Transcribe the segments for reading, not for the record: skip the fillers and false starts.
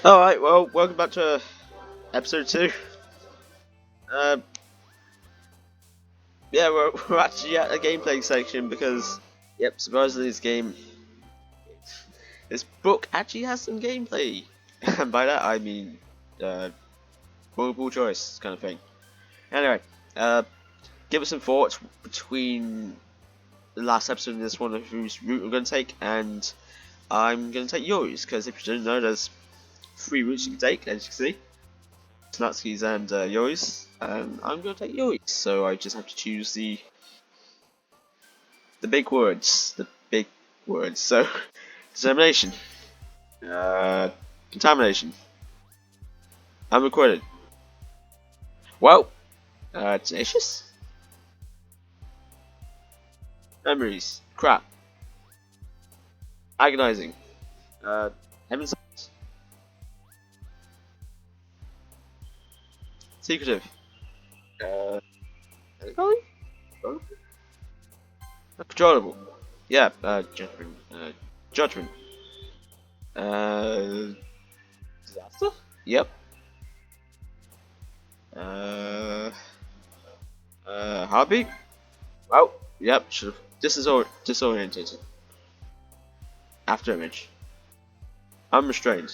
Alright, well, welcome back to episode 2. Uh, yeah, we're actually at a gameplay section because, yep, surprisingly this book actually has some gameplay. And by that I mean, multiple choice kind of thing. Anyway, give us some thoughts between the last episode and this one of whose route we're going to take, and I'm going to take yours, because if you don't know, there's 3 routes you can take, as you can see. Natsuki's and Yori's, and I'm going to take Yori's, so I just have to choose the big words, so determination, contamination, I'm recorded. Well, tenacious, memories, crap, agonizing, heaven's secretive, melancholy? Controllable. Yeah, judgment. Disaster? Yep. Heartbeat? Well, yep, should've. Disorientated. After image. Unrestrained.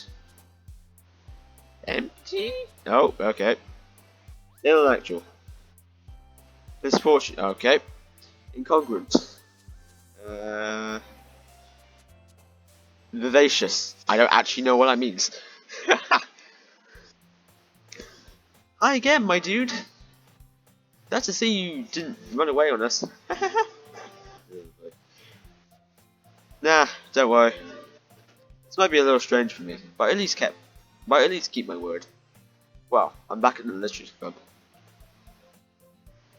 Empty? Oh, okay. Intellectual. Misfortune. Okay. Incongruent. Vivacious. I don't actually know what that means. Hi again, my dude. Glad to see you didn't run away on us. Nah, don't worry. This might be a little strange for me, but at least keep my word. Well, I'm back at the literature club.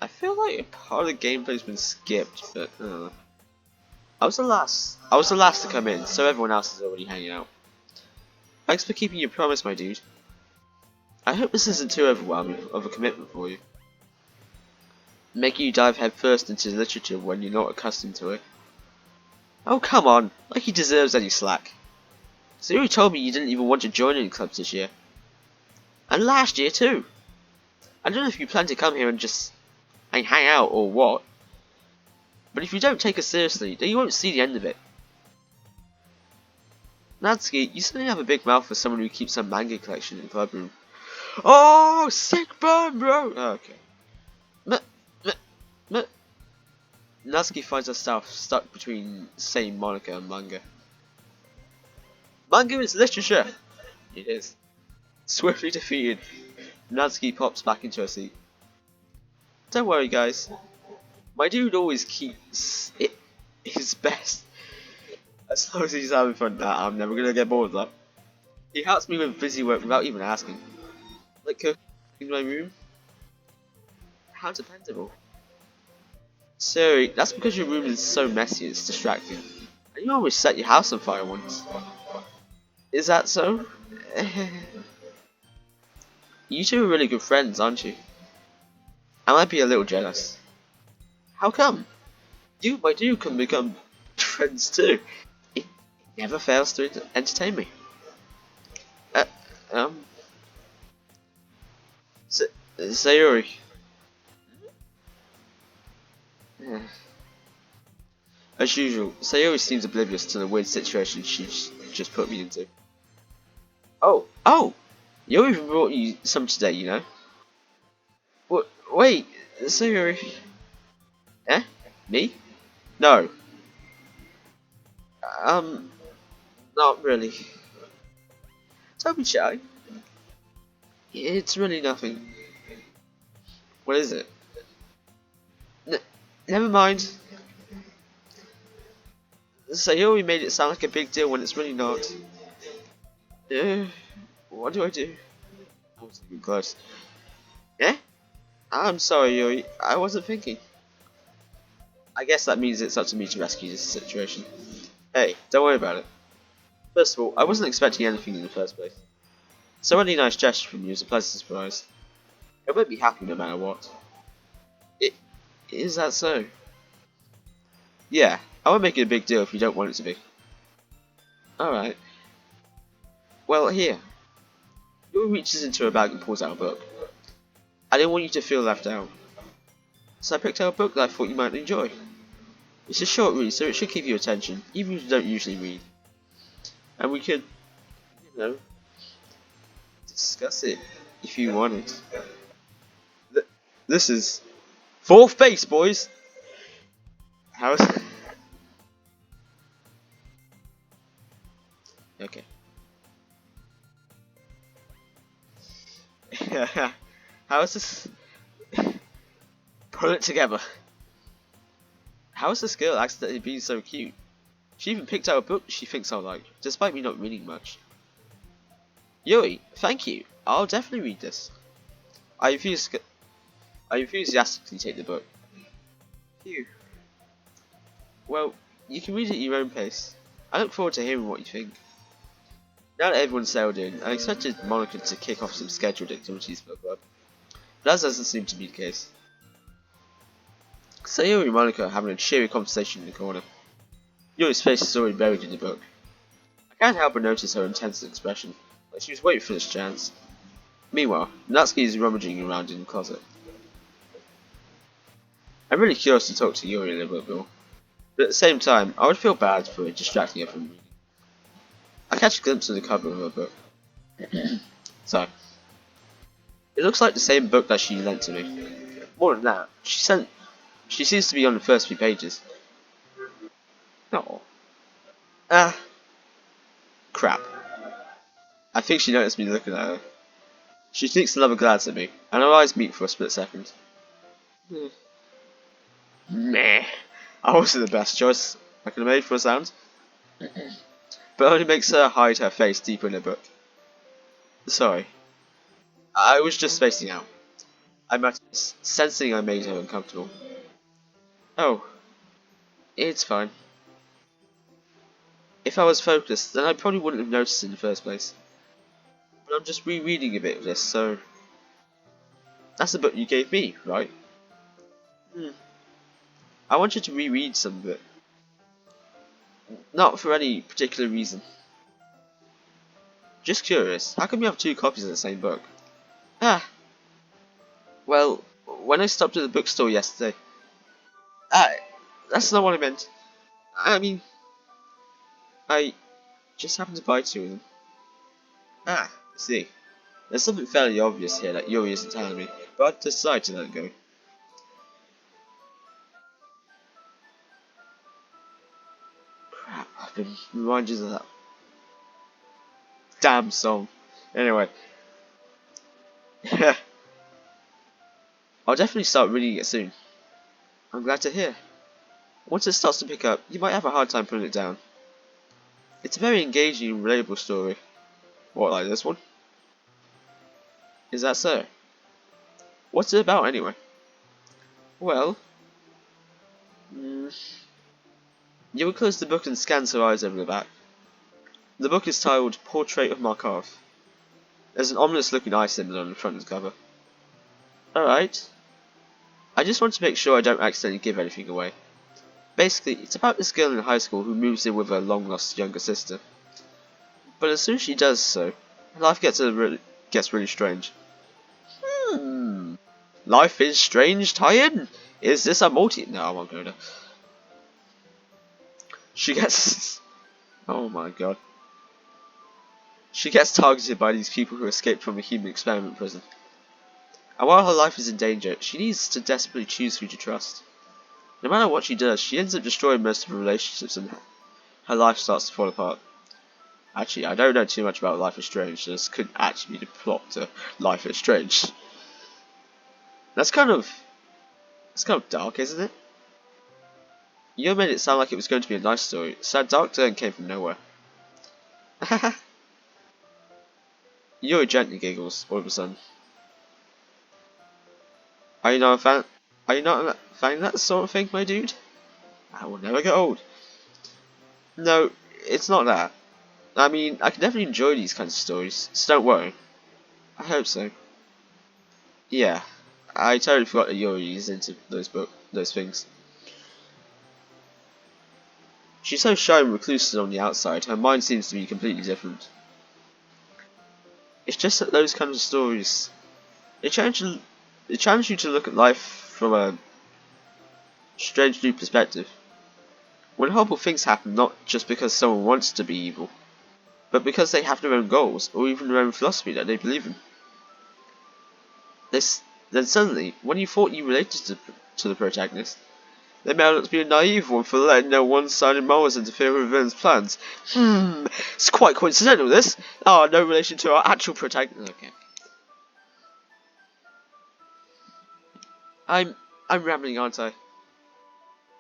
I feel like a part of the gameplay's been skipped, but I don't know. I was the last to come in, so everyone else is already hanging out. Thanks for keeping your promise, my dude. I hope this isn't too overwhelming of a commitment for you. Making you dive headfirst into literature when you're not accustomed to it. Oh come on, like he deserves any slack. So you already told me you didn't even want to join any clubs this year. And last year too. I don't know if you plan to come here and just hang out or what. But if you don't take us seriously, then you won't see the end of it. Natsuki, you certainly have a big mouth for someone who keeps a manga collection in the club room. Oh, sick burn, bro! Oh, okay. Natsuki finds herself stuck between saying manga and manga. Manga is literature! It is. Swiftly defeated, Natsuki pops back into her seat. Don't worry, guys. My dude always keeps it his best. As long as he's having fun, I'm never gonna get bored of that. He helps me with busy work without even asking. Like cooking in my room. How dependable. Sorry, that's because your room is so messy it's distracting. And you always set your house on fire once. Is that so? You two are really good friends, aren't you? I might be a little jealous. How come? You, my dude, can become friends too. It never fails to entertain me. Sayuri. As usual, Sayuri seems oblivious to the weird situation she's just put me into. Oh! Yuri even brought you some today, you know? Wait, Sayuri. Eh? Me? No. Not really. Don't be shy. It's really nothing. What is it? Never mind. Sayori made it sound like a big deal when it's really not. What do I do? I wasn't even close. Eh? I'm sorry, Yuri. I wasn't thinking. I guess that means it's up to me to rescue this situation. Hey, don't worry about it. First of all, I wasn't expecting anything in the first place. So any nice gesture from you is a pleasant surprise. I won't be happy no matter what. Is that so? Yeah, I won't make it a big deal if you don't want it to be. Alright. Well, here. Yuri reaches into her bag and pulls out a book. I didn't want you to feel left out, so I picked out a book that I thought you might enjoy. It's a short read, so it should keep your attention, even if you don't usually read. And we could, you know, discuss it if you want it. This is fourth base, boys. How's okay? How's this? Pull it together. How is this girl accidentally being so cute? She even picked out a book she thinks I'll like, despite me not reading much. Yuri, thank you. I'll definitely read this. I enthusiastically take the book. Phew. Well, you can read it at your own pace. I look forward to hearing what you think. Now that everyone's settled in, I expected Monica to kick off some scheduled activities for the club, but that doesn't seem to be the case. So Yuri and Monica are having a cheery conversation in the corner. Yuri's face is already buried in the book. I can't help but notice her intense expression, like she was waiting for this chance. Meanwhile, Natsuki is rummaging around in the closet. I'm really curious to talk to Yuri a little bit more, but at the same time, I would feel bad for distracting her from reading. I catch a glimpse of the cover of her book. So, it looks like the same book that she lent to me. More than that, she seems to be on the first few pages. No. Crap. I think she noticed me looking at her. She sneaks another glance at me, and our eyes meet for a split second. Meh. I wasn't the best choice I could have made for a sound. But only makes her hide her face deeper in the book. Sorry. I was just spacing out. I muttered, sensing I made her uncomfortable. Oh. It's fine. If I was focused, then I probably wouldn't have noticed in the first place. But I'm just rereading a bit of this, so... That's the book you gave me, right? I want you to reread some of it. Not for any particular reason. Just curious, how come you have two copies of the same book? Ah, well, when I stopped at the bookstore yesterday... Ah, that's not what I meant. I mean, I just happened to buy two of them. Ah, I see. There's something fairly obvious here that Yuri isn't telling me, but I decided to let it go. Crap, I've been reminded of that damn song. Anyway, I'll definitely start reading it soon. I'm glad to hear. Once it starts to pick up, you might have a hard time putting it down. It's a very engaging and relatable story. What, like this one? Is that so? What's it about anyway? Well, Yuri closes the book and scans her eyes over the back. The book is titled Portrait of Markov. There's an ominous looking eye symbol on the front of the cover. Alright. I just want to make sure I don't accidentally give anything away. Basically, it's about this girl in high school who moves in with her long lost younger sister. But as soon as she does so, life gets really strange. Life is Strange tie-in? Is this a multi? No, I won't go there. She gets... Oh my god. She gets targeted by these people who escaped from a human experiment prison. And while her life is in danger, she needs to desperately choose who to trust. No matter what she does, she ends up destroying most of her relationships and her life starts to fall apart. Actually, I don't know too much about Life is Strange, so this could actually be the plot to Life is Strange. That's kind of dark, isn't it? You made it sound like it was going to be a nice story, so that dark turn came from nowhere. Yuri gently giggles all of a sudden. Are you not a fan? Are you not a fan of that sort of thing, my dude? I will never get old. No, it's not that. I mean, I can definitely enjoy these kinds of stories, so don't worry. I hope so. Yeah, I totally forgot that Yuri is into those things. She's so shy and reclusive on the outside, her mind seems to be completely different. It's just that those kinds of stories, they challenge you to look at life from a strange new perspective. When horrible things happen not just because someone wants to be evil, but because they have their own goals or even their own philosophy that they believe in. This, then suddenly, when you thought you related to the protagonist, they may not be a naive one for letting their one-sided morals interfere with the villain's plans. It's quite coincidental this. No relation to our actual protagonist. Okay. I'm rambling, aren't I?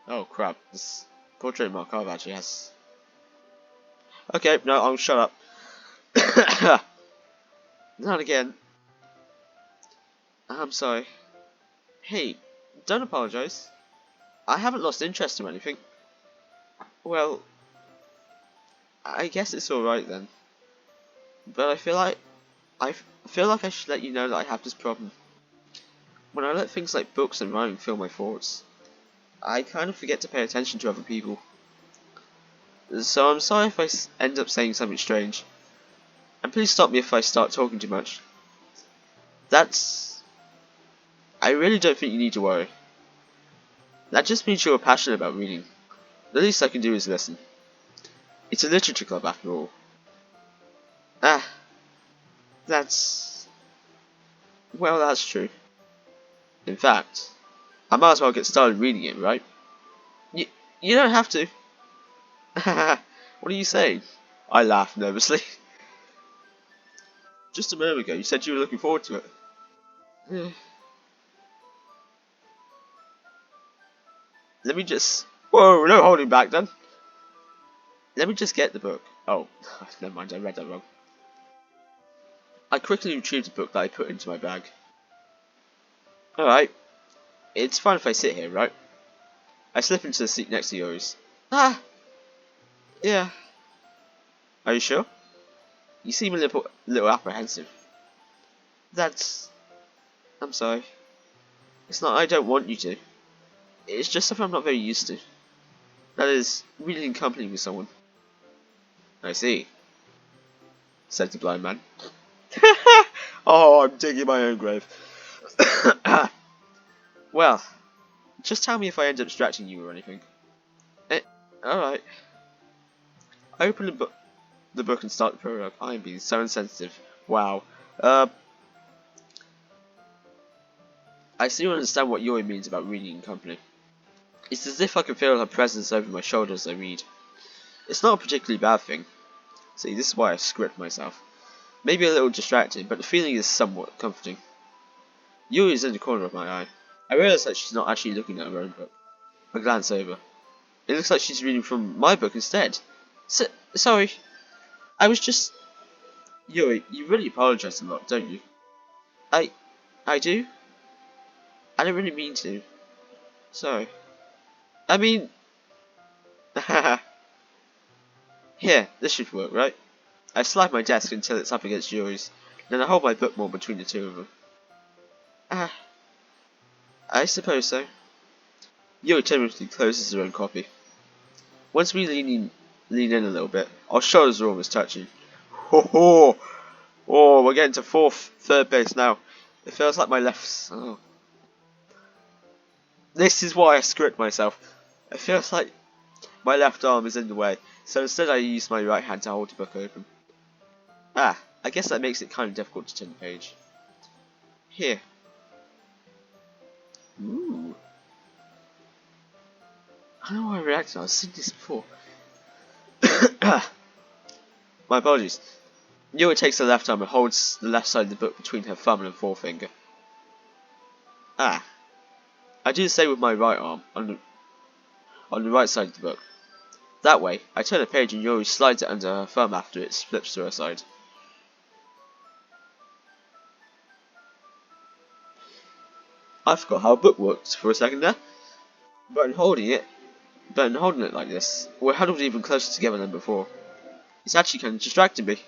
Oh crap, this portrait mark I've actually has. Okay, no, I'll shut up. Not again. I'm sorry. Hey, don't apologise. I haven't lost interest in anything. Well, I guess it's alright then. But I feel like I should let you know that I have this problem. When I let things like books and writing fill my thoughts, I kind of forget to pay attention to other people. So I'm sorry if I end up saying something strange. And please stop me if I start talking too much. I really don't think you need to worry. That just means you're passionate about reading. The least I can do is listen. It's a literature club after all. Ah, that's... Well, that's true. In fact, I might as well get started reading it, right? You don't have to. What are you saying? I laughed nervously. Just a moment ago, you said you were looking forward to it. Let me just... Whoa, no holding back then. Let me just get the book. Oh, never mind, I read that wrong. I quickly retrieved the book that I put into my bag. Alright, it's fine if I sit here, right? I slip into the seat next to yours. Yeah. Are you sure? You seem a little apprehensive. I'm sorry. It's not I don't want you to. It's just something I'm not very used to. That is, reading in company with someone. I see, said the blind man. Oh, I'm digging my own grave. Well, just tell me if I end up distracting you or anything. Alright. I open the book and start the prologue. I am being so insensitive. Wow. I still understand what Yuri means about reading in company. It's as if I can feel her presence over my shoulder as I read. It's not a particularly bad thing. See, this is why I script myself. Maybe a little distracting, but the feeling is somewhat comforting. Yuri is in the corner of my eye. I realise that she's not actually looking at her own book. I glance over. It looks like she's reading from my book instead. Sorry. I was just... Yuri, you really apologise a lot, don't you? I do? I don't really mean to. Sorry. I mean... Here, this should work, right? I slide my desk until it's up against Yuri's, then I hold my book more between the two of them. I suppose so. Yuri timidly closes her own copy. Once we lean in a little bit, our shoulders are almost touching. Ho ho! Oh, we're getting to third base now. It feels like my left... Oh. This is why I script myself. It feels like my left arm is in the way, so instead I use my right hand to hold the book open. I guess that makes it kind of difficult to turn the page. Here. Ooh. I don't know why I reacted, I've seen this before. My apologies. Yuri takes the left arm and holds the left side of the book between her thumb and forefinger. I do the same with my right arm, on the right side of the book. That way, I turn a page and Yuri slides it under her thumb after it flips to her side. I forgot how a book works for a second there. But in holding it like this, we're huddled even closer together than before. It's actually kind of distracting me.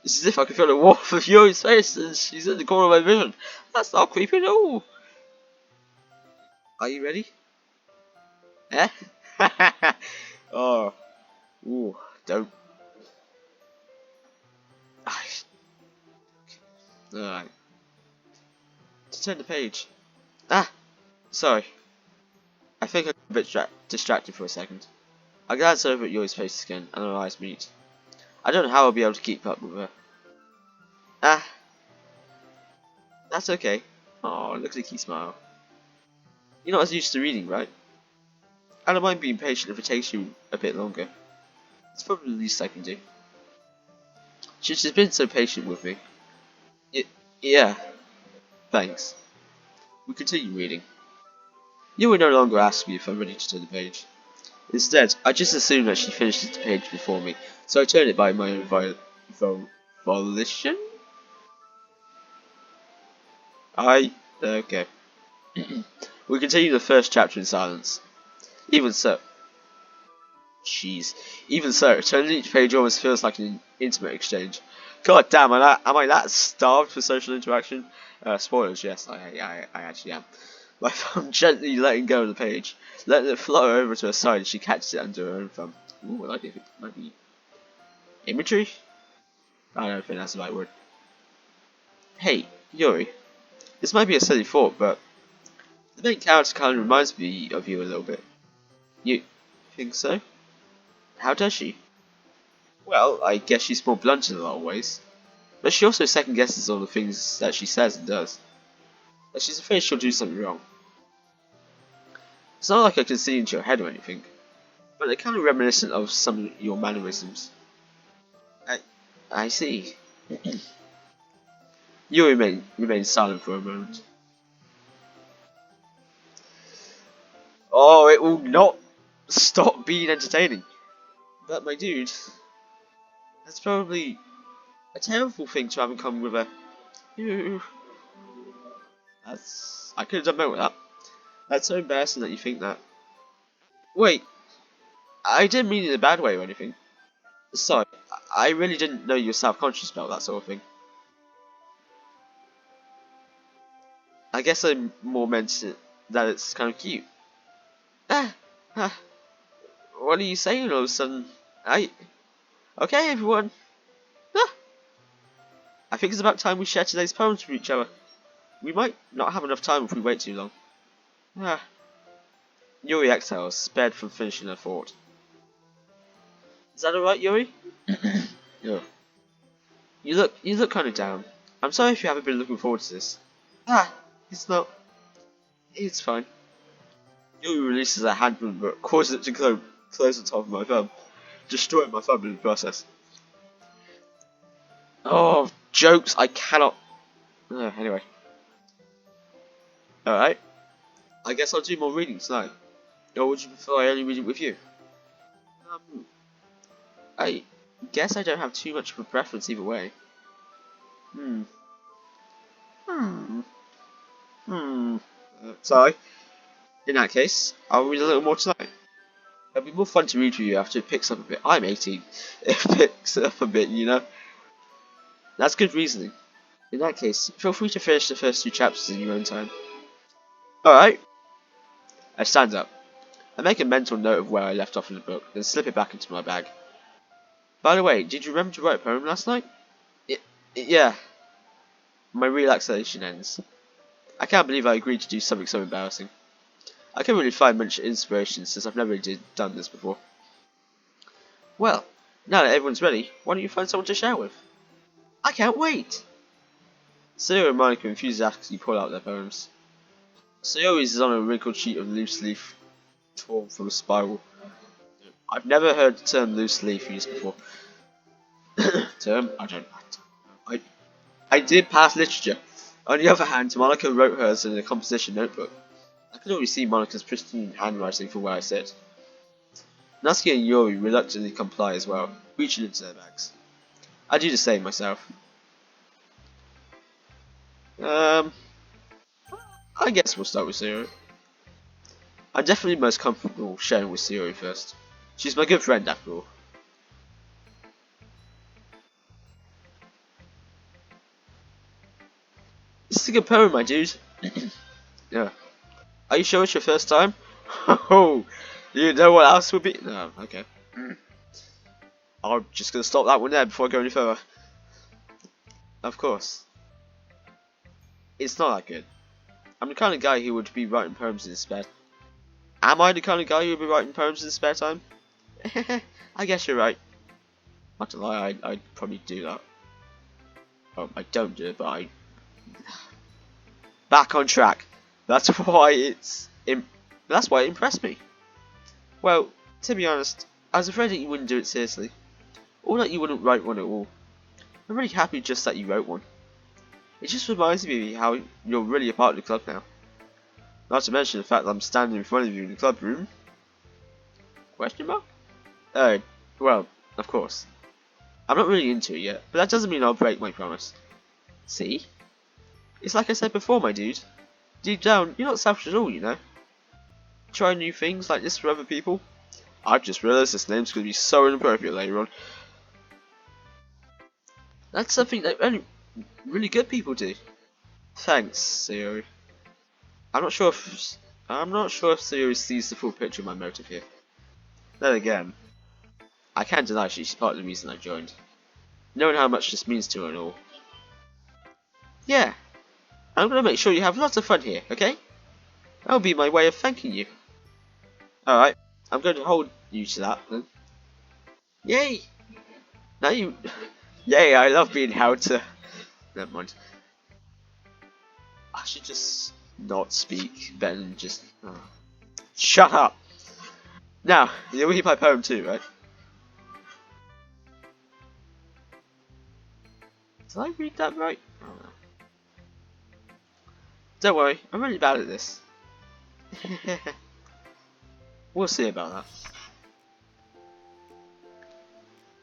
It's as if I can feel the warmth of Yuri's face and she's in the corner of my vision. That's not creepy at all. Are you ready? Eh? Oh. Ooh, don't. turn the page. Ah, sorry. I think I got a bit distracted for a second. I glance over at Yuri's face again, and our eyes meet. I don't know how I'll be able to keep up with her. Ah, that's okay. Oh, look at the key smile. You're not as used to reading, right? I don't mind being patient if it takes you a bit longer. It's probably the least I can do. She's just been so patient with me. Yeah, thanks. We continue reading. Yuri no longer asks me if I'm ready to turn the page. Instead, I just assume that she finishes the page before me, so I turn it by my own volition? Okay. We continue the first chapter in silence. Even so, jeez. Even so, turning each page almost feels like an intimate exchange. God damn, am I that starved for social interaction? Spoilers, yes, I actually am. My thumb gently letting go of the page, letting it flutter over to her side and she catches it under her own thumb. Ooh, I like it. It might be imagery? I don't think that's the right word. Hey, Yuri. This might be a silly thought, but the main character kind of reminds me of you a little bit. You think so? How does she? Well, I guess she's more blunt in a lot of ways. But she also second guesses all the things that she says and does. Like she's afraid she'll do something wrong. It's not like I can see into your head or anything, but they're kind of reminiscent of some of your mannerisms. I see. You remain silent for a moment. Oh, it will not stop being entertaining. But my dude, that's probably a terrible thing to have in common with her. You. I could have done better with that. That's so embarrassing that you think that. Wait, I didn't mean it in a bad way or anything. Sorry, I really didn't know you were self-conscious about that sort of thing. I guess I more meant that it's kind of cute. Ah, ah, what are you saying all of a sudden? Okay, everyone. Ah, I think it's about time we share today's poems with each other. We might not have enough time if we wait too long. Ah. Yuri exhales, spared from finishing her thought. Is that alright, Yuri? Yeah. You look kind of down. I'm sorry if you haven't been looking forward to this. Ah, it's not. It's fine. Yuri releases her hand from the book, causing it to close on top of my thumb, destroying my thumb in the process. Oh, jokes! I cannot. Anyway. Alright. I guess I'll do more reading tonight. Or would you prefer I only read it with you? Um, I guess I don't have too much of a preference either way. Hmm. Hmm. Hmm. Sorry. In that case, I'll read a little more tonight. It'll be more fun to read for you after it picks up a bit. I'm 18. It picks up a bit, you know? That's good reasoning. In that case, feel free to finish the first two chapters in your own time. Alright. I stand up. I make a mental note of where I left off in the book, then slip it back into my bag. By the way, did you remember to write a poem last night? Yeah. My relaxation ends. I can't believe I agreed to do something so embarrassing. I can't really find much inspiration since I've never done this before. Well, now that everyone's ready, why don't you find someone to share with? I can't wait! Sayori and Monica enthusiastically pull out their poems. Sayori's is on a wrinkled sheet of loose leaf torn from a spiral. I've never heard the term loose leaf used before. Term? I did pass literature. On the other hand, Monica wrote hers in a composition notebook. I could already see Monica's pristine handwriting from where I sit. Natsuki and Yuri reluctantly comply as well, reaching into their bags. I do the same myself. I guess we'll start with Sayori. I'm definitely most comfortable sharing with Sayori first. She's my good friend after all. This is a good poem, my dude. Yeah. Are you sure it's your first time? Oh, you know what else would be? No, okay. I'm just gonna stop that one there before I go any further. Of course. It's not that good. I'm the kind of guy who would be writing poems in his spare. Am I the kind of guy who would be writing poems in his spare time? I guess you're right. Not to lie, I'd probably do that. Oh, I don't do it, but I. Back on track. That's why that's why it impressed me. Well, to be honest, I was afraid that you wouldn't do it seriously, or that you wouldn't write one at all. I'm really happy just that you wrote one. It just reminds me how you're really a part of the club now. Not to mention the fact that I'm standing in front of you in the club room. Question mark? Well, of course. I'm not really into it yet, but that doesn't mean I'll break my promise. See? It's like I said before, my dude. Deep down, you're not selfish at all, you know? Try new things like this for other people. I've just realised this name's going to be so inappropriate later on. That's something that only really good people do. Thanks, Sayori. I'm not sure if Sayori sees the full picture of my motive here. Then again, I can't deny she's part of the reason I joined. Knowing how much this means to her and all. Yeah, I'm gonna make sure you have lots of fun here, okay? That'll be my way of thanking you. Alright, I'm going to hold you to that then. Yay! Now you... Yay, I love being held to... Never mind. I should just not speak, then just... Shut up! Now, you'll read my poem too, right? Did I read that right? Oh, no. Don't worry, I'm really bad at this. We'll see about that.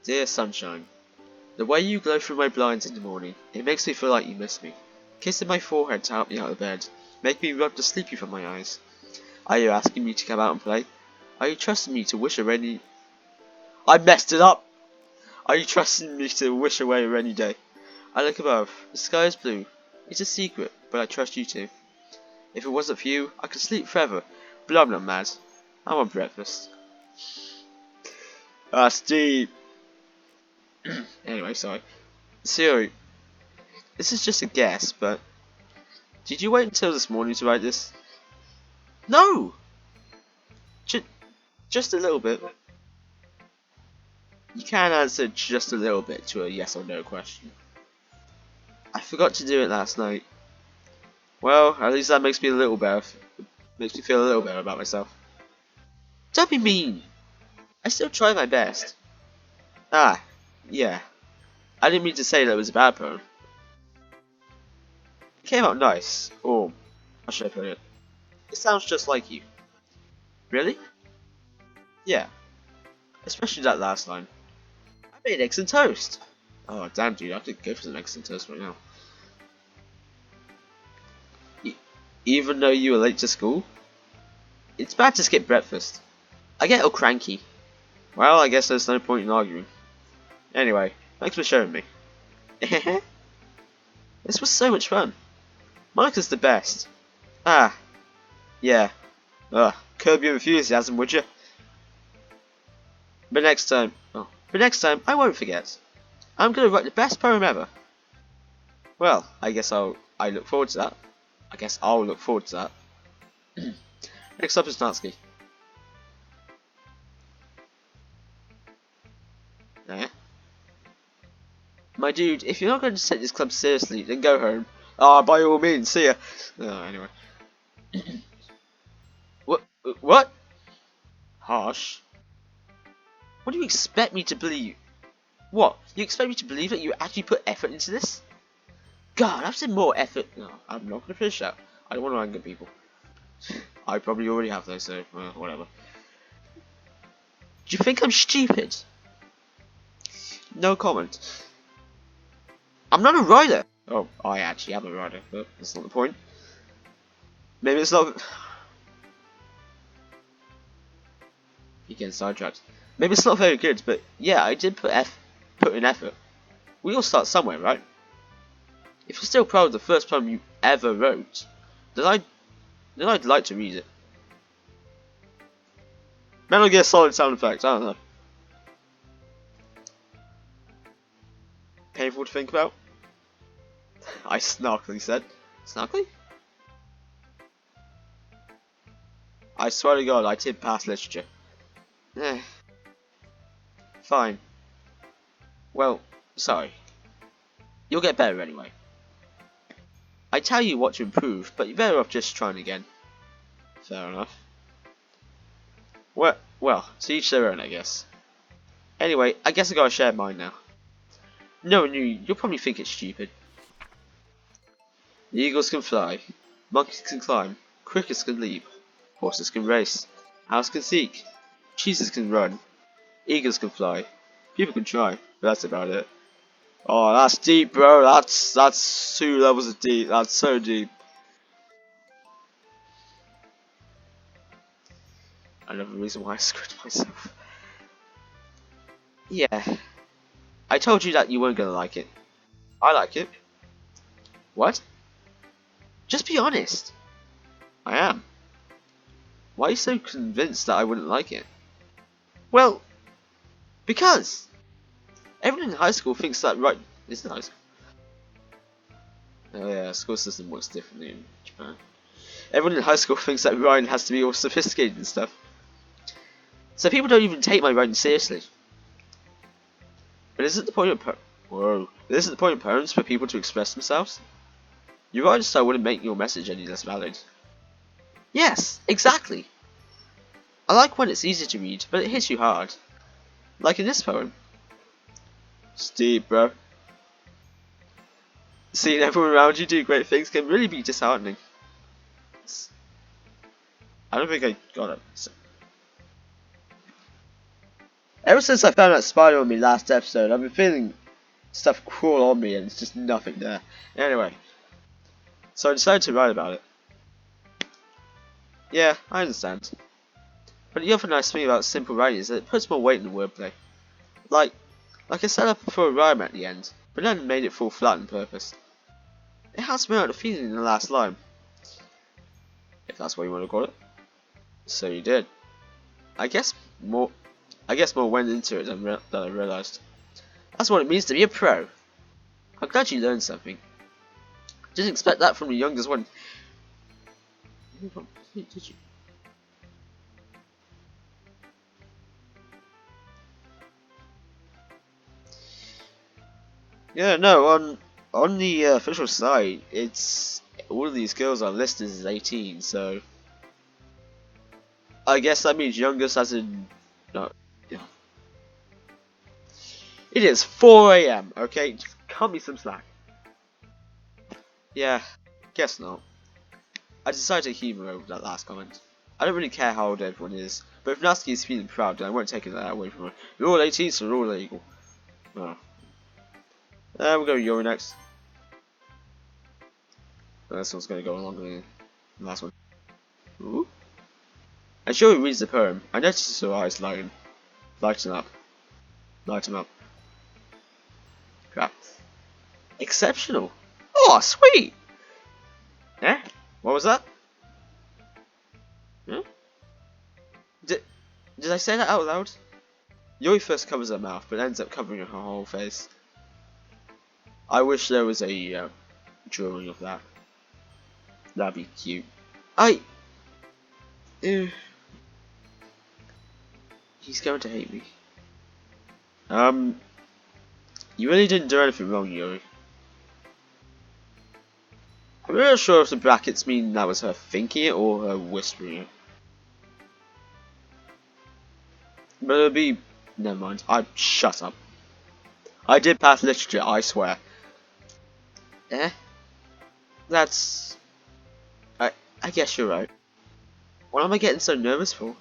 Dear sunshine, the way you glow through my blinds in the morning, it makes me feel like you miss me. Kissing my forehead to help me out of bed, make me rub the sleepy from my eyes. Are you asking me to come out and play? Are you trusting me to wish a rainy... I messed it up! Are you trusting me to wish away a rainy day? I look above, the sky is blue. It's a secret, but I trust you too. If it wasn't for you, I could sleep forever, but I'm not mad. I want breakfast. Steve! Anyway, sorry. Sayori, this is just a guess, but did you wait until this morning to write this? No! Just a little bit. You can answer just a little bit to a yes or no question. I forgot to do it last night. Well, at least that makes me a little better. Makes me feel a little better about myself. Don't be mean! I still try my best. Ah, yeah. I didn't mean to say that it was a bad poem. It came out nice, or how should I put it? It sounds just like you. Really? Yeah. Especially that last line. I made eggs and toast! Oh damn dude, I have to go for some eggs and toast right now. Even though you were late to school? It's bad to skip breakfast. I get all cranky. Well, I guess there's no point in arguing. Anyway, thanks for showing me. This was so much fun. Monica's the best. Ah, yeah. Curb your enthusiasm, would you? But next time, I won't forget. I'm gonna write the best poem ever. Well, I look forward to that. I guess I'll look forward to that. Next up is Natsuki. Eh? My dude, if you're not going to take this club seriously, then go home. Ah, by all means, see ya. Anyway. What? Harsh. What do you expect me to believe? What? You expect me to believe that you actually put effort into this? God, I've said more effort. No, I'm not going to finish that. I don't want to anger people. I probably already have though, so whatever. Do you think I'm stupid? No comment. I'm not a writer. Oh, I actually am a writer, but that's not the point. Maybe it's not... You get sidetracked. Maybe it's not very good, but yeah, I did put in effort. We all start somewhere, right? If you're still proud of the first poem you ever wrote, then I'd like to read it. Metal Gear Solid sound effects, I don't know. Painful to think about? I snarkily said. Snarkily? I swear to God, I did pass literature. Eh, fine. Well, sorry. You'll get better anyway. I tell you what to improve, but you're better off just trying again. Fair enough. Well, to each their own, I guess. Anyway, I guess I gotta share mine now. Knowing you'll probably think it's stupid. The eagles can fly, monkeys can climb, crickets can leap, horses can race, owls can seek, cheeses can run, eagles can fly, people can try, but that's about it. Oh, that's deep, bro. That's 2 levels of deep. That's so deep. Another reason why I screwed myself. Yeah, I told you that you weren't gonna like it. I like it. What? Just be honest. I am. Why are you so convinced that I wouldn't like it? Well, because everyone in high school thinks that right. Isn't high school? Oh yeah, school system works differently in Japan. Everyone in high school thinks that Ryan has to be all sophisticated and stuff. So people don't even take my writing seriously. But isn't the point of Isn't the point of poems for people to express themselves? Your writing style wouldn't make your message any less valid. Yes, exactly. I like when it's easy to read, but it hits you hard. Like in this poem. It's deep, bro. Seeing everyone around you do great things can really be disheartening. I don't think I got it. Ever since I found that spider on me last episode, I've been feeling stuff crawl on me and it's just nothing there. Anyway, so I decided to write about it. Yeah, I understand. But the other nice thing about simple writing is that it puts more weight in the wordplay. Like I set up for a rhyme at the end, but then made it fall flat on purpose. It has me out the feeling in the last line. If that's what you want to call it. So you did. I guess more went into it than I realised. That's what it means to be a pro. I'm glad you learned something. Didn't expect that from the youngest one. Did you? Yeah, no. On the official site, it's all of these girls are listed as 18. So I guess that means youngest as in no. Yeah. It is 4 AM. Okay, just cut me some slack. Yeah, guess not. I decided to humour over that last comment. I don't really care how old everyone is, but if Natsuki is feeling proud, then I won't take that away from her. You're all 18, so you're all illegal. Oh. We'll go Yuri next. This one's going to go longer than the last one. Ooh. As Yuri reads the poem, I notice her eyes lighten up. Lighten up. Crap. Exceptional. Oh, sweet! Eh? What was that? Hmm? Did I say that out loud? Yuri first covers her mouth, but ends up covering her whole face. I wish there was a drawing of that. That'd be cute. He's going to hate me. You really didn't do anything wrong, Yuri. I'm not sure if the brackets mean that was her thinking it or her whispering it. But it'll be... Never mind. Shut up. I did pass literature, I swear. Eh? That's... I guess you're right. What am I getting so nervous for?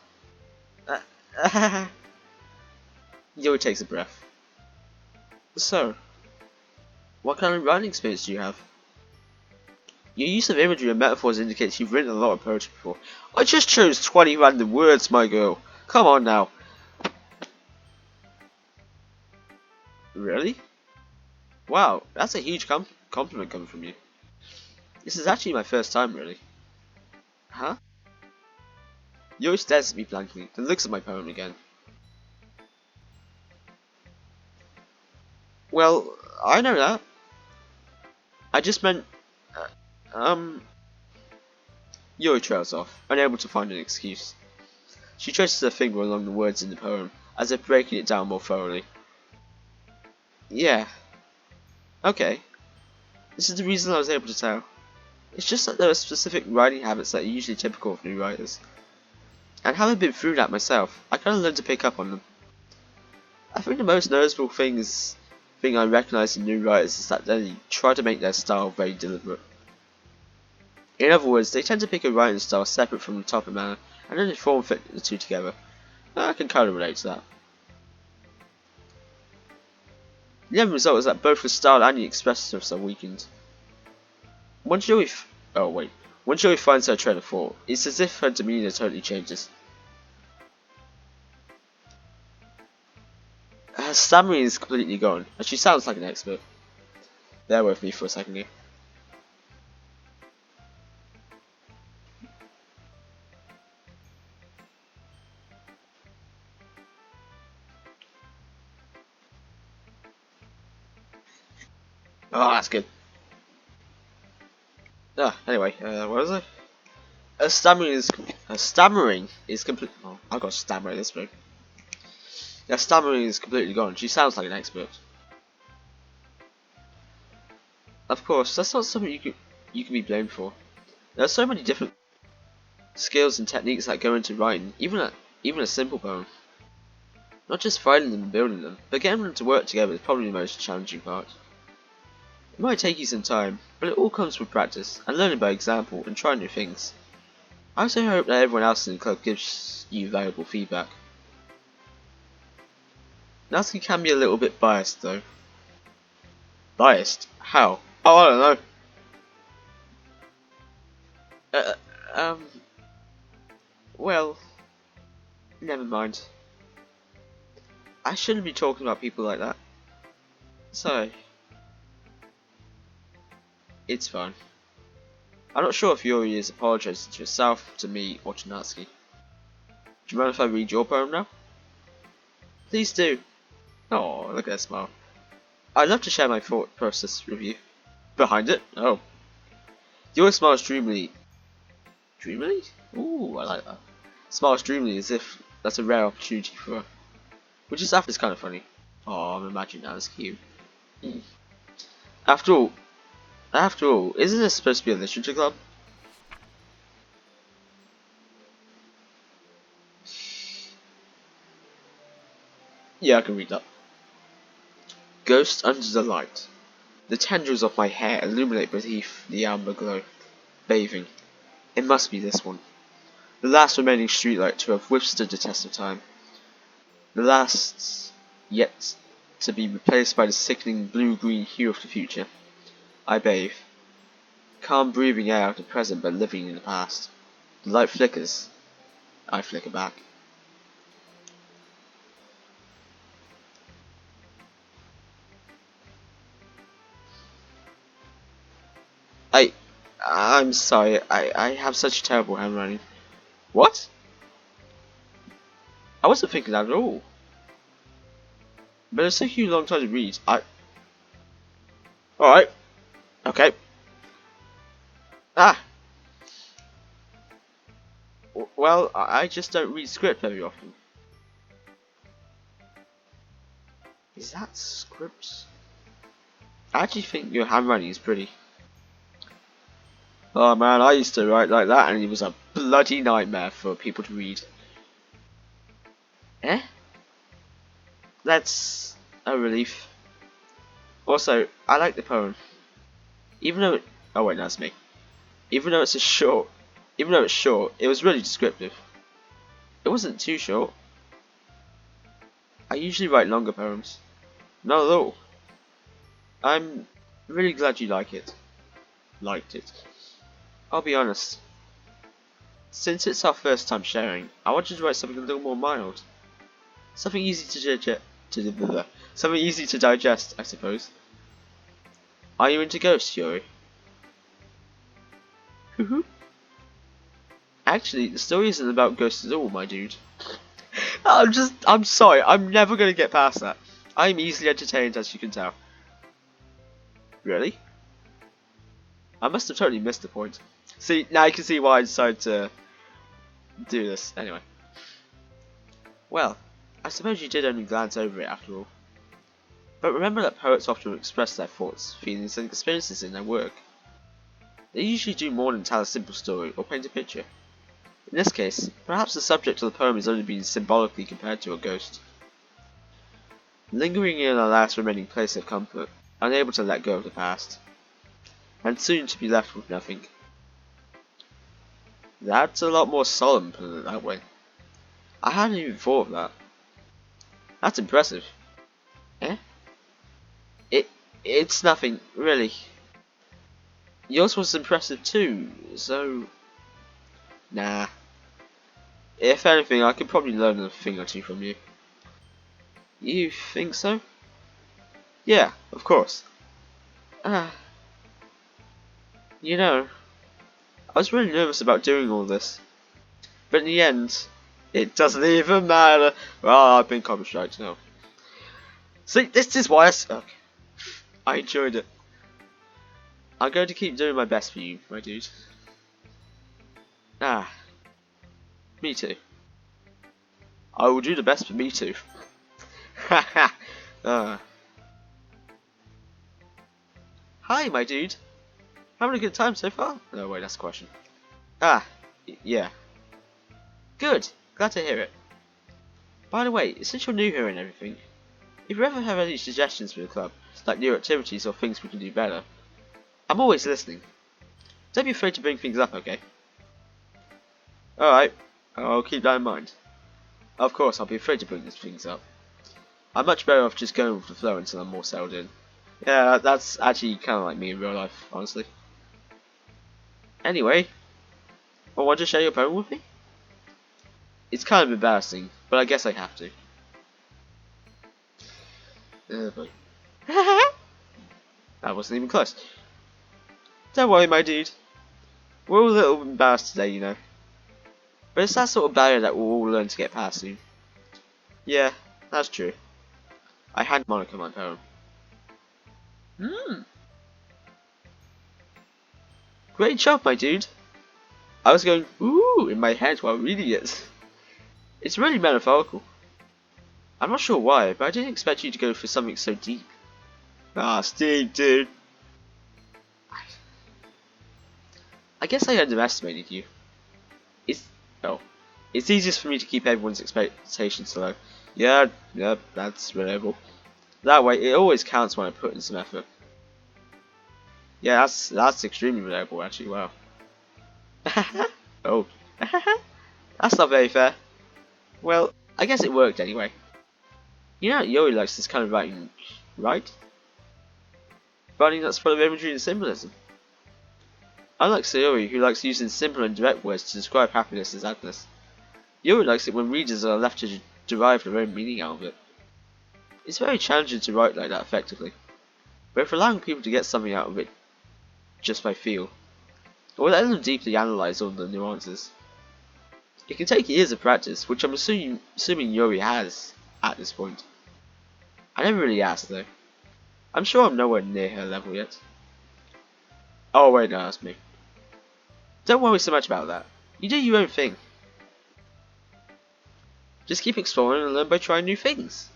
Yuri takes a breath. So, what kind of writing experience do you have? Your use of imagery and metaphors indicates you've written a lot of poetry before. I just chose 20 random words, my girl. Come on now. Really? Wow, that's a huge compliment coming from you. This is actually my first time, really. Huh? Yuri stares at me blankly, then looks at my poem again. Well, I know that. I just meant... Yuri trails off, unable to find an excuse. She traces her finger along the words in the poem, as if breaking it down more thoroughly. Yeah. Okay. This is the reason I was able to tell. It's just that there are specific writing habits that are usually typical of new writers. And having been through that myself, I kinda learned to pick up on them. I think the most noticeable thing I recognise in new writers is that they try to make their style very deliberate. In other words, they tend to pick a writing style separate from the topic matter, and then they form fit the two together. I can kinda relate to that. The end result is that both the style and the expressiveness are weakened. Once Joey finds her train of thought, it's as if her demeanour totally changes. Her stammering is completely gone, and she sounds like an expert. Bear with me for a second here. Oh, that's good. Anyway, what was I? Her stammering is complete. Oh, I've got stammer in this book. Her stammering is completely gone. She sounds like an expert. Of course, that's not something you can be blamed for. There are so many different skills and techniques that go into writing, even a simple poem. Not just finding them and building them, but getting them to work together is probably the most challenging part. It might take you some time, but it all comes with practice and learning by example and trying new things. I also hope that everyone else in the club gives you valuable feedback. Natsuki can be a little bit biased though. Biased? How? Oh, I don't know. Well, never mind. I shouldn't be talking about people like that. So, it's fine. I'm not sure if Yuri is apologising to herself, to me, or to Natsuki. Do you mind if I read your poem now? Please do. Oh, look at that smile. I'd love to share my thought process with you. Behind it? Oh. Yuri smiles dreamily. Dreamily? Ooh, I like that. Smiles dreamily as if that's a rare opportunity for her. Which is after is kind of funny. Oh, I'm imagining that as cute. After all, isn't this supposed to be a literature club? Yeah, I can read that. Ghost under the light. The tendrils of my hair illuminate beneath the amber glow. Bathing. It must be this one. The last remaining streetlight to have withstood the test of time. The last yet to be replaced by the sickening blue-green hue of the future. I bathe. Calm breathing air of the present but living in the past. The light flickers. I flicker back. I'm sorry, I have such terrible handwriting. What? I wasn't thinking that at all. But it's taking you a long time to read. Alright. Okay. Ah! Well, I just don't read script very often. Is that script? I actually think your handwriting is pretty. Oh man, I used to write like that and it was a bloody nightmare for people to read. Eh? That's a relief. Also, I like the poem. Even though oh wait, that's me. Even though it's short, it was really descriptive. It wasn't too short. I usually write longer poems. Not at all. I'm really glad you liked it. I'll be honest. Since it's our first time sharing, I wanted to write something a little more mild. Something easy to digest, I suppose. Are you into ghosts, Yuri? Hoo-hoo. Actually, the story isn't about ghosts at all, my dude. I'm sorry, I'm never gonna get past that. I'm easily entertained, as you can tell. Really? I must have totally missed the point. See, now you can see why I decided to do this. Anyway. Well, I suppose you did only glance over it after all. But remember that poets often express their thoughts, feelings and experiences in their work. They usually do more than tell a simple story or paint a picture. In this case, perhaps the subject of the poem is only being symbolically compared to a ghost. Lingering in a last remaining place of comfort, unable to let go of the past, and soon to be left with nothing. That's a lot more solemn, putting it that way. I hadn't even thought of that. That's impressive. Eh? It's nothing, really. Yours was impressive too, so... Nah. If anything, I could probably learn a thing or two from you. You think so? Yeah, of course. You know, I was really nervous about doing all this. But in the end, it doesn't even matter. Well, I've been copyrighted now. See, this is why I enjoyed it. I'm going to keep doing my best for you, my dude. Me too. I will do the best for me too. Haha. Hi, my dude. Having a good time so far? No, wait, that's a question. Yeah. Good. Glad to hear it. By the way, since you're new here and everything, if you ever have any suggestions for the club, like new activities or things we can do better, I'm always listening. Don't be afraid to bring things up, okay? Alright, I'll keep that in mind. Of course, I'll be afraid to bring these things up. I'm much better off just going with the flow until I'm more settled in. Yeah, that's actually kind of like me in real life, honestly. Anyway, want to share your poem with me? It's kind of embarrassing, but I guess I have to. But that wasn't even close. Don't worry, my dude. We're all a little embarrassed today, you know. But it's that sort of barrier that we'll all learn to get past soon. Yeah, that's true. I hand Monica my poem. Great job, my dude. I was going, ooh, in my head while reading it. It's really metaphorical. I'm not sure why, but I didn't expect you to go for something so deep. Steve, dude. I guess I underestimated you. It's easiest for me to keep everyone's expectations low. Yeah, that's relatable. That way, it always counts when I put in some effort. Yeah, that's extremely relatable, actually. Wow. Oh, that's not very fair. Well, I guess it worked anyway. You know, Yori likes this kind of writing, right? Writing that's full of imagery and symbolism. Unlike Sayori, who likes using simple and direct words to describe happiness and sadness, Yori likes it when readers are left to derive their own meaning out of it. It's very challenging to write like that effectively, but if allowing people to get something out of it just by feel, or letting them deeply analyse all the nuances, it can take years of practice, which I'm assuming Yori has at this point. I never really asked though. I'm sure I'm nowhere near her level yet. Oh wait, no, that's me. Don't worry so much about that. You do your own thing. Just keep exploring and learn by trying new things.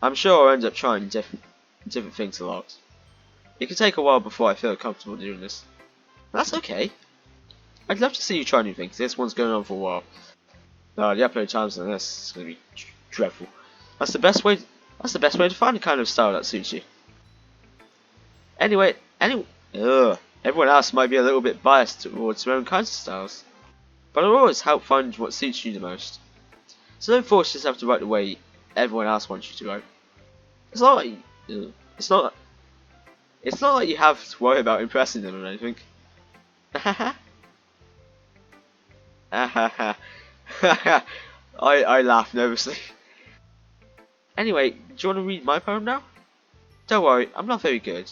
I'm sure I'll end up trying different things a lot. It can take a while before I feel comfortable doing this. But that's okay. I'd love to see you try new things. This one's going on for a while. The upload times on this is going to be dreadful. That's the best way to find a kind of style that suits you. Anyway, everyone else might be a little bit biased towards their own kinds of styles, but I'll always help find what suits you the most. So don't force yourself to write the way everyone else wants you to write. It's not like you have to worry about impressing them or anything. I laugh nervously. Anyway, do you want to read my poem now? Don't worry, I'm not very good.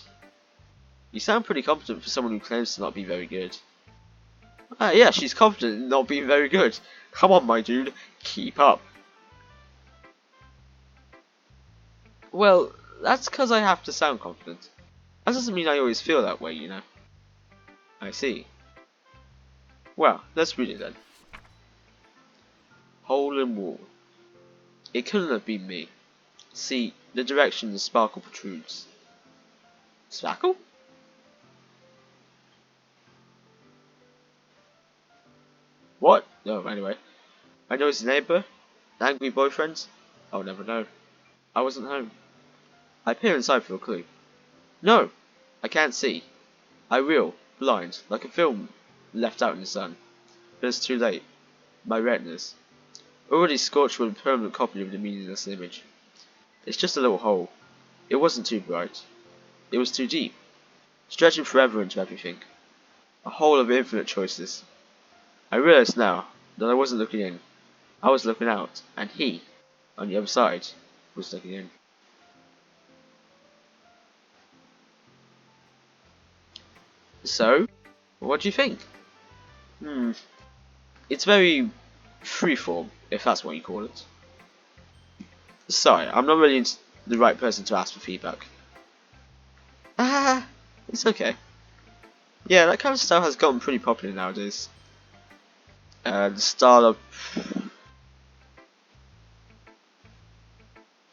You sound pretty confident for someone who claims to not be very good. Yeah, she's confident in not being very good. Come on, my dude, keep up. Well, that's because I have to sound confident. That doesn't mean I always feel that way, you know. I see. Well, let's read it then. Hole in wall. It couldn't have been me. See, the direction the sparkle protrudes. Sparkle? What? No, anyway. I know his neighbour, an angry boyfriend. I'll never know. I wasn't home. I peer inside for a clue. No! I can't see. I reel, blind, like a film left out in the sun. But it's too late. My retinas. Already scorched with a permanent copy of the meaningless image. It's just a little hole. It wasn't too bright. It was too deep. Stretching forever into everything. A hole of infinite choices. I realise now that I wasn't looking in. I was looking out, and he, on the other side, was looking in. So, what do you think? It's very freeform, if that's what you call it. Sorry, I'm not really the right person to ask for feedback. Ah, it's okay. Yeah, that kind of style has gotten pretty popular nowadays. The style of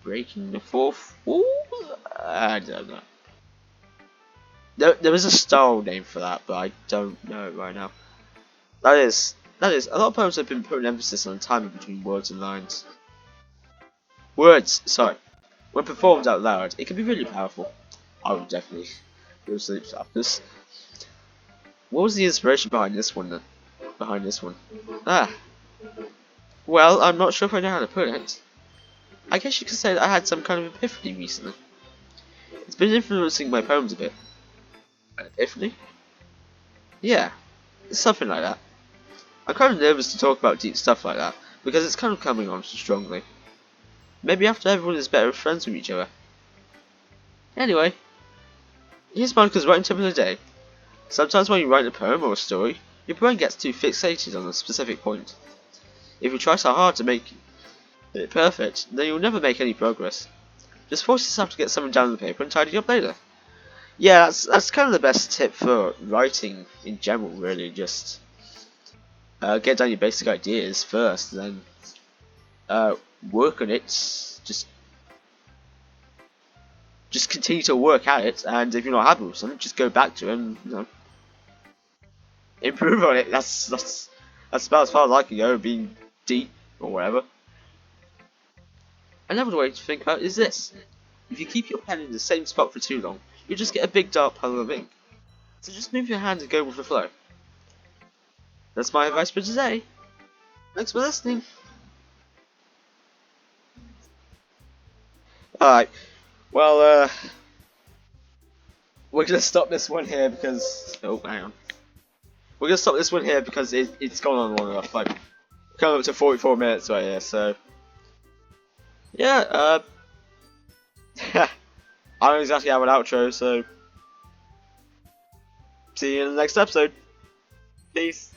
breaking the fourth wall? I don't know. There is a style name for that, but I don't know it right now. That is, a lot of poems have been putting emphasis on timing between words and lines. Words, sorry. When performed out loud, it can be really powerful. I would definitely go to sleep after this. What was the inspiration behind this one then? Ah, well, I'm not sure if I know how to put it. I guess you could say that I had some kind of epiphany recently. It's been influencing my poems a bit. An epiphany? Yeah, it's something like that. I'm kind of nervous to talk about deep stuff like that, because it's kind of coming on so strongly. Maybe after everyone is better friends with each other. Anyway, here's Monica's writing tip of the day. Sometimes when you write a poem or a story, your brain gets too fixated on a specific point. If you try so hard to make it perfect, then you'll never make any progress. Just force yourself to get something down on the paper and tidy up later. Yeah, that's kind of the best tip for writing in general, really. Just get down your basic ideas first, then work on it. Just continue to work at it, and if you're not happy with something, just go back to it and improve on it. That's about as far as I can go, being deep or whatever. Another way to think about it is this: if you keep your pen in the same spot for too long, you just get a big dark puddle of ink. So just move your hand and go with the flow. That's my advice for today. Thanks for listening. Alright, well, we're gonna stop this one here because... Oh, hang on. We're gonna stop this one here because it's gone on long enough. Like, coming up to 44 minutes right here, so... Yeah, I don't exactly have an outro, so... See you in the next episode. Peace.